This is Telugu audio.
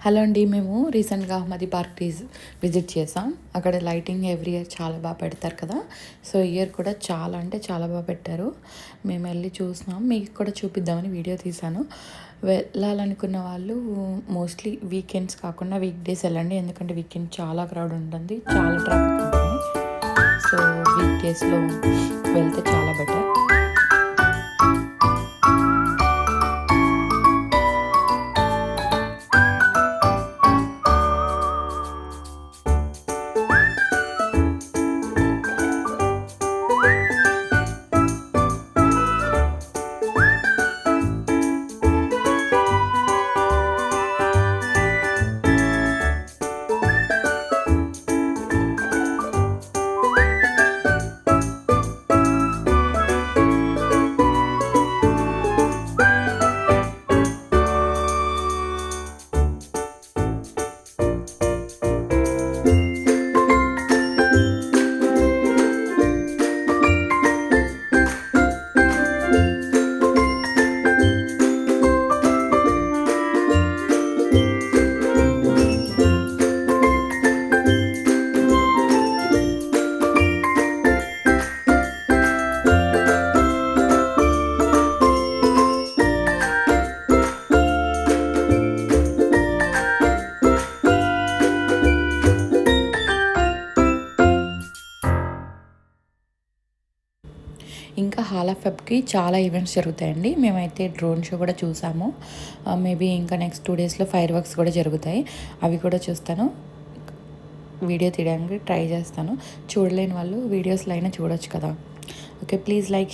హలో అండి, మేము రీసెంట్గా అహ్మదీ పార్క్ విజిట్ చేసాం. అక్కడ లైటింగ్ ఎవ్రీ ఇయర్ చాలా బాగా పెడతారు కదా. సో ఇయర్ కూడా చాలా అంటే చాలా బాగా పెట్టారు. మేము వెళ్ళి చూసినాం, మీకు కూడా చూపిద్దామని వీడియో తీశాను. వెళ్ళాలనుకున్న వాళ్ళు మోస్ట్లీ వీకెండ్స్ కాకుండా వీక్ డేస్ వెళ్ళండి, ఎందుకంటే వీకెండ్ చాలా క్రౌడ్ ఉంటుంది, చాలా ట్రాఫిక్ ఉంటుంది. సో వీక్ డేస్లో వెళ్తే చాలా బెటర్. ఇంకా హాల్ ఆఫ్ ఫెబ్కి చాలా ఈవెంట్స్ జరుగుతాయండి. మేమైతే డ్రోన్ షో కూడా చూసాము. మేబీ ఇంకా నెక్స్ట్ 2 డేస్లో ఫైర్ వర్క్స్ కూడా జరుగుతాయి, అవి కూడా చూస్తాను. వీడియో తీయడానికి ట్రై చేస్తాను. చూడలేని వాళ్ళు వీడియోస్లో అయినా చూడొచ్చు కదా. Okay, please like